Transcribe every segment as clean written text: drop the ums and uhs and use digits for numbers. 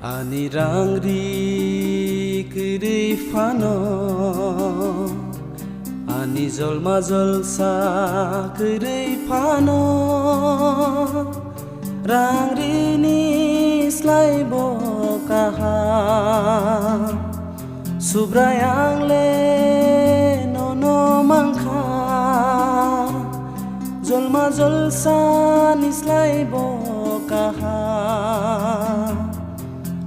Ani rangri kiri fano Ani zolma zolsa kiri fano Rangri ni slai bokaha Subrayang le nono mangka Zolma zolsa ni slai bokaha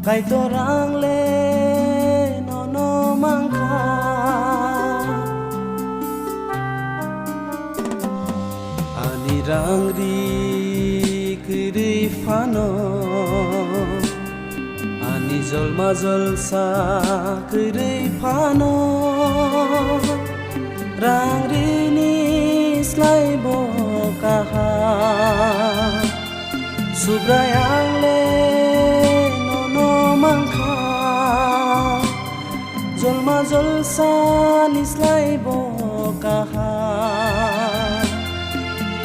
Kay torang le nono mangka Ani rangri kiri fano Ani zolma zolsa kiri fano Rangri ni slai bokaha Subrayang le Zolma zolsa nislai bokaha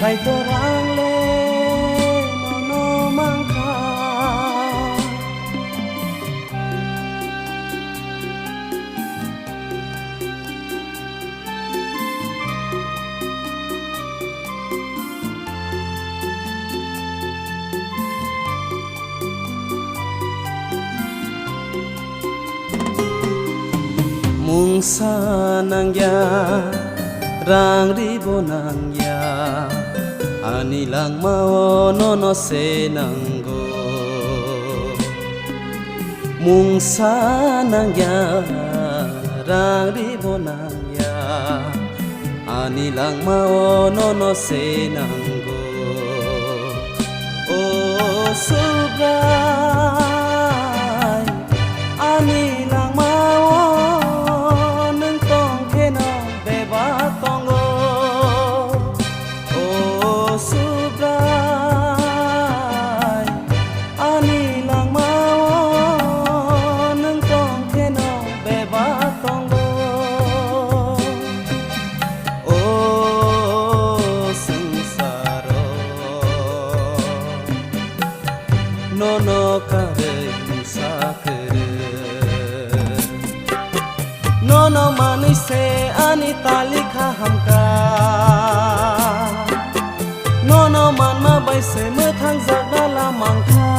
Kay torang le nono mangka Mungsa nangya rangri bonangya Ani lang mao nono se nanggo Mungsa nangya rangri bonangya Ani lang mao nono se nanggo Oh subray Ani lang Nono kare sakere Nono manise ani tali khahamka Nono man ma baise methang jagdala mangkha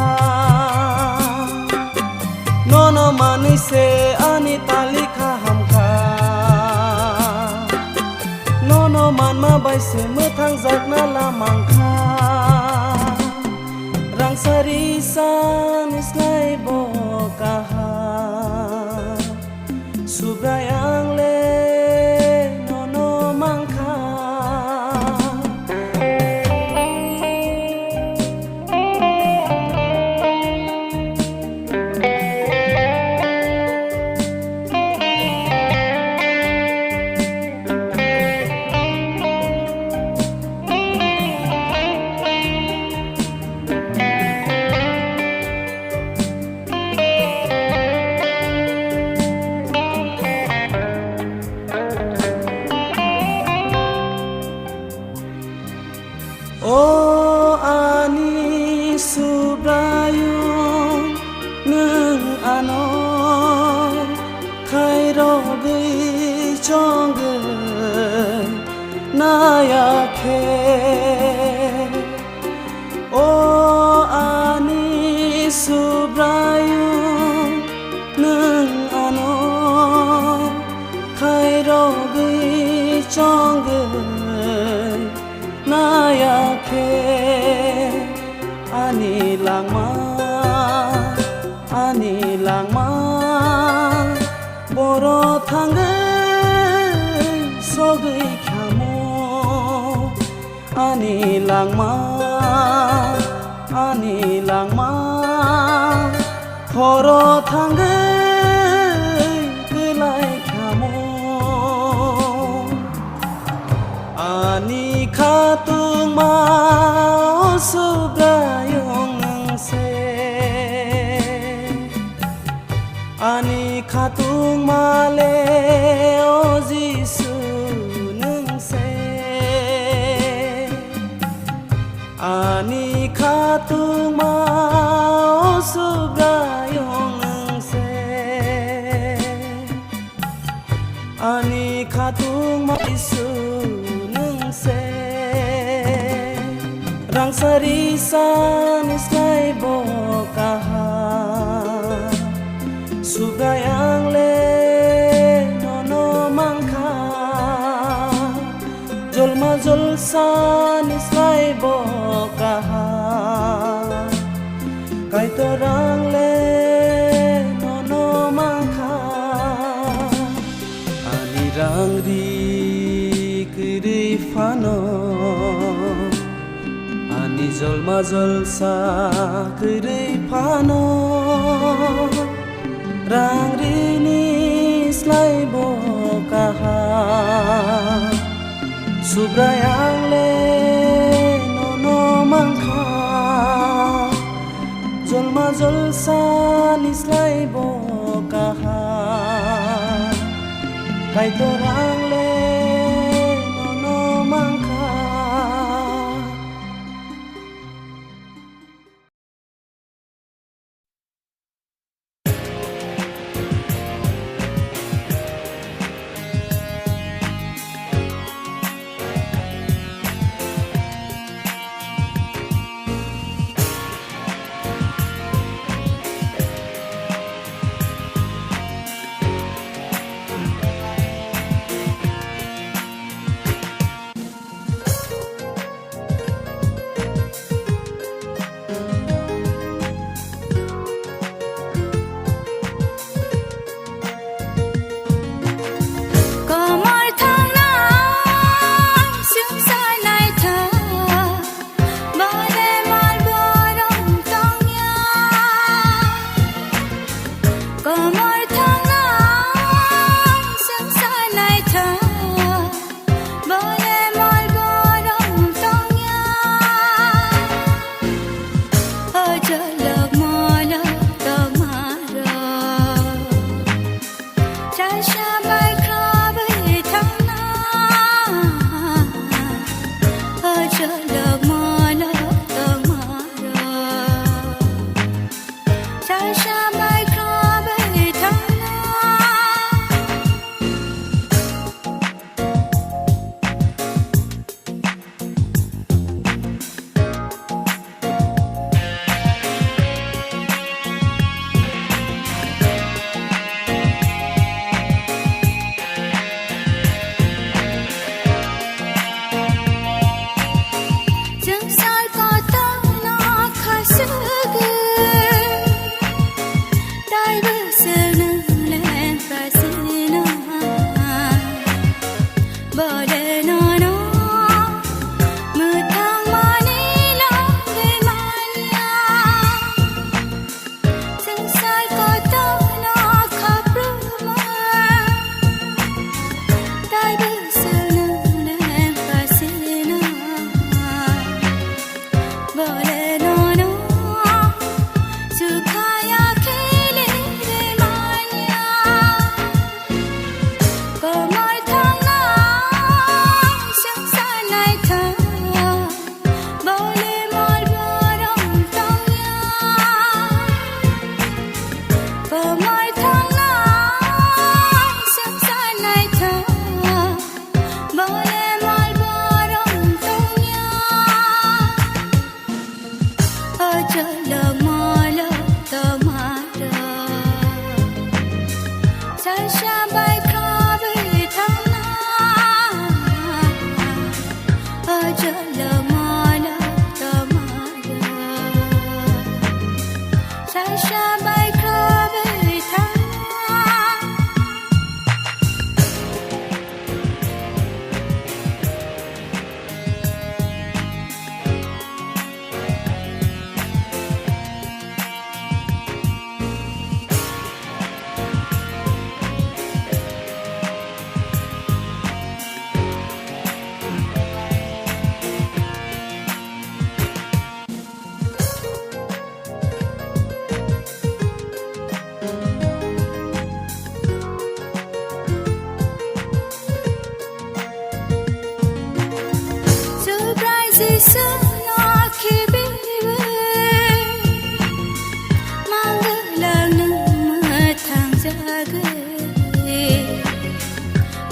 Nono manise ani tali khahamka Nono man ma baise methang jagdala mangkha Rang sarisan islai bokaha Subrayang le nono mangka Oh ani subrayung nung ano khairo gui chongge nayakhe Oh ani subrayung nung ano khairo gui chongge nayakhe ani langma boro thangai sogui khamo ani langma horo thangai kelai khamo ani khatung ma subrayung nangse Ani khatung ma le o jisu nangse Ani khatung ma o subrayung isu nung se rang sari san islai bo kaha sugayang le nono mangkha jolma jol san islai bo kaha kai to rang le nono mangkha ani rang ri kiri fano ani jolma jol sa kiri fano rang ri ni slai bo kaha subrayang le nono mangkha jolma jol sa ni slai bo kaha kai to rang le nono mangkha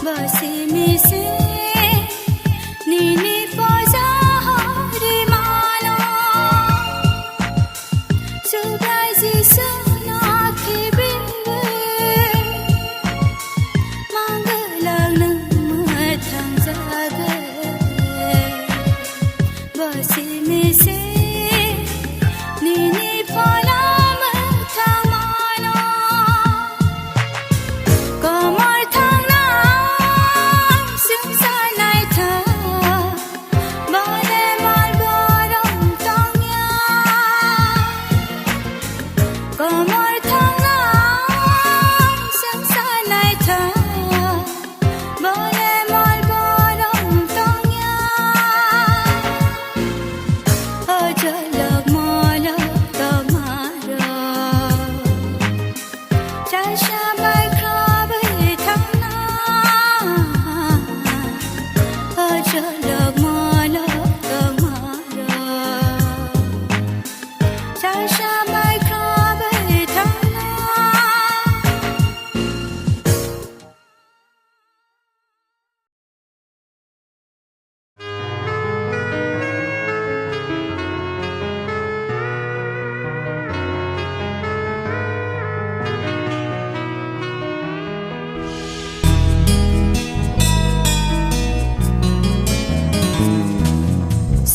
Basi mi se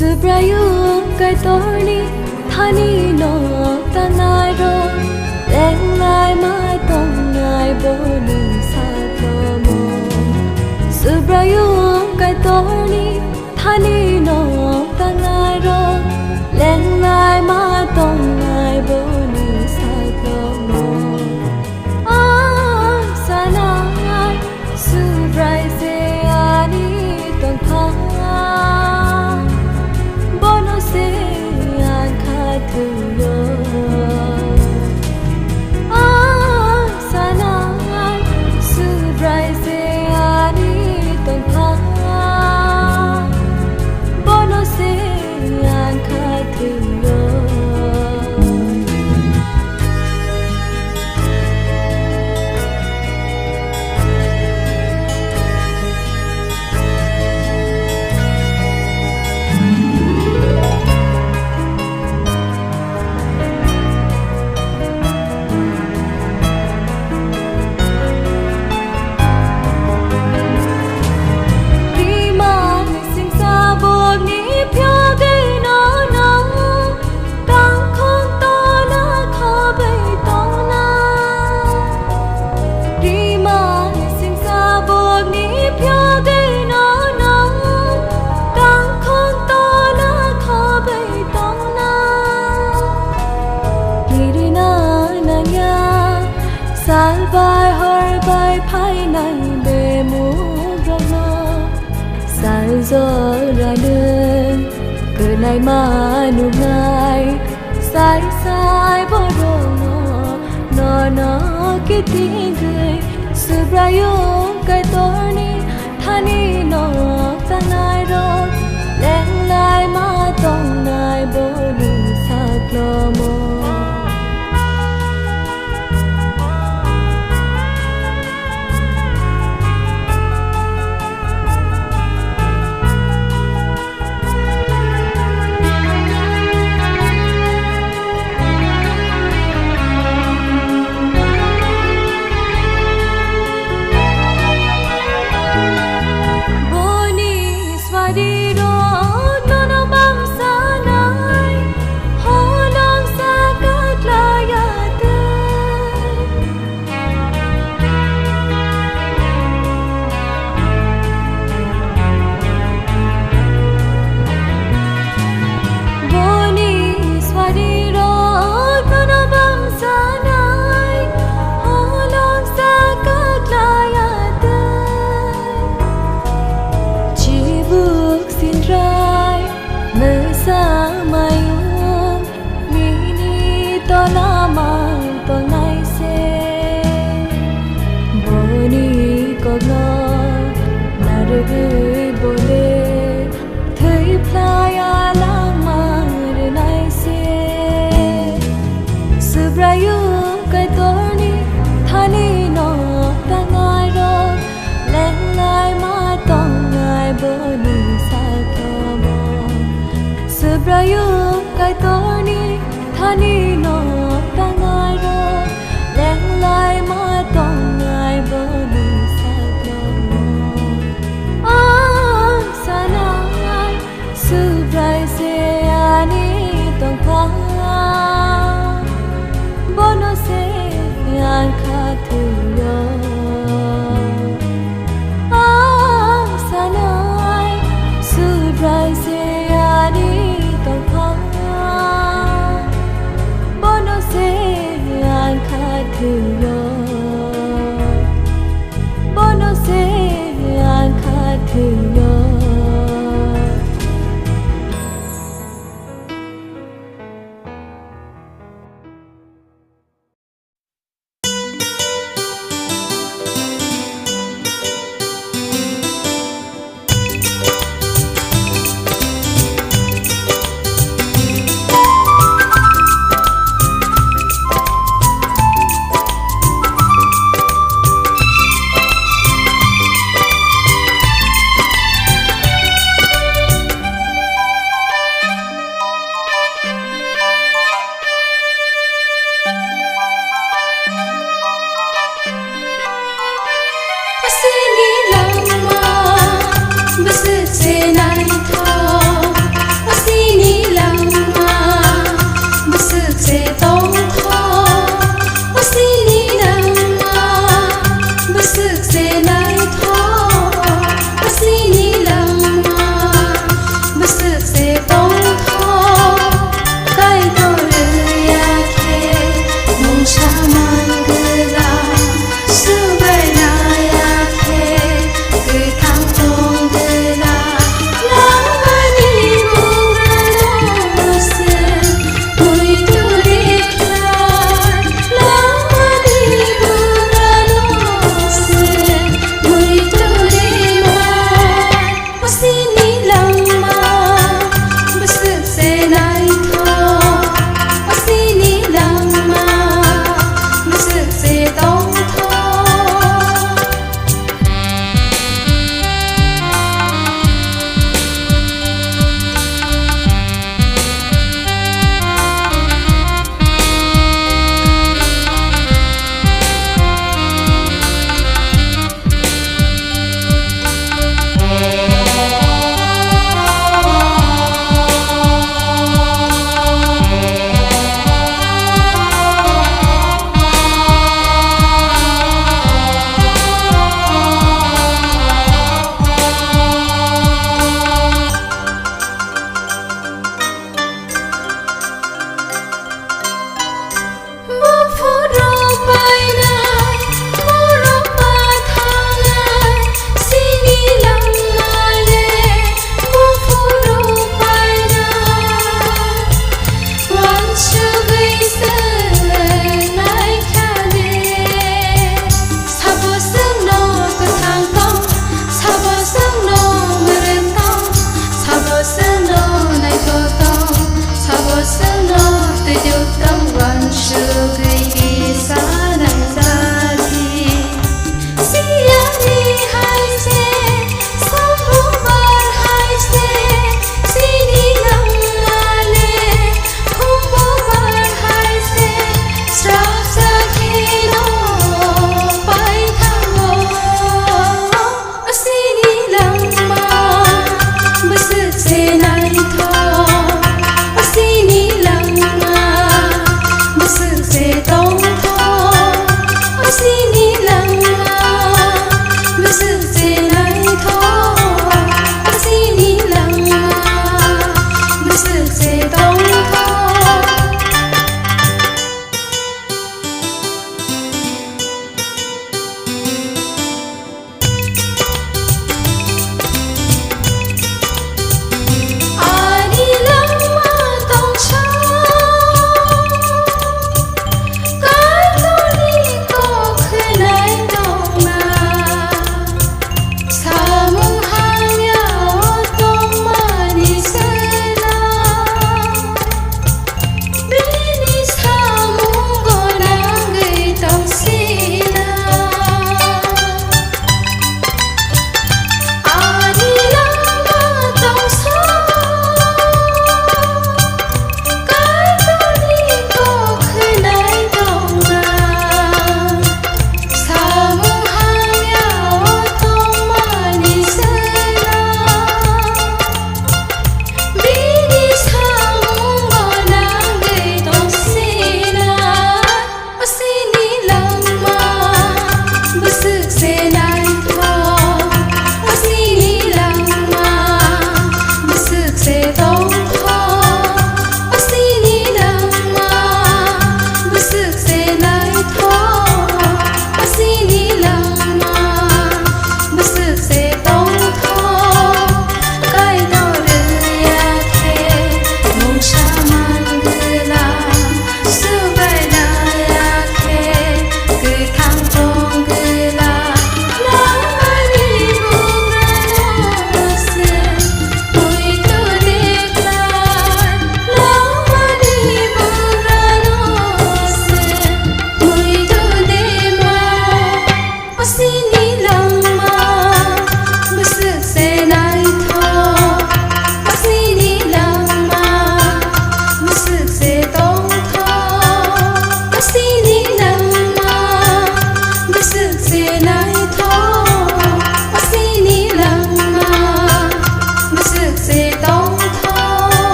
Subrayu kai torni thani no tanai ro leng lai mai tong ngai boni sa mo Subrayu kai torni thani no tanai ro leng lai mai tong ngai boni sa mo sana Subrai se ani tong tha se an kha thu yo sana Subrai se ani tong tha bono se an kha thu yo Salbai har bai phai nai be mu rama salzo ra đơn cứ nay mà nụ ngai sai sai bo do no ki ting gai Subrayu kai torni thani no tanai ro leng lai ma tong nai bo ni sa klo mo Subrayu kai torni thani no tangai ro leng lai ma tong ngai boni sa mo Subrayu kai torni thani no tangai ro leng lai ma tong ngai boni sa mo sana Subrai se ani tong tha bono se an kha thu yo sana Subrai se ani tong tha bono se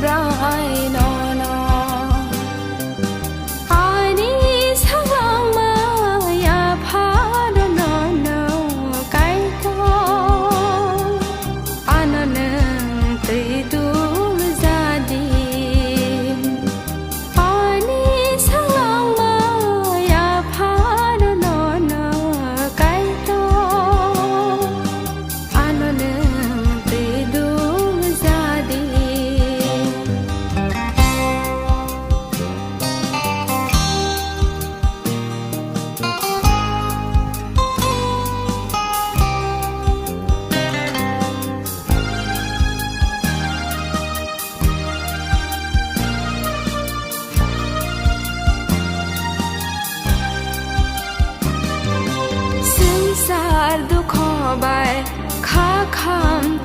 brai no no ani sang ma ya pha do no no kai to ananang te tu za di ani sang ma ya pha do no no kai to ananang te tu za di संसार दुख बाय खा खाम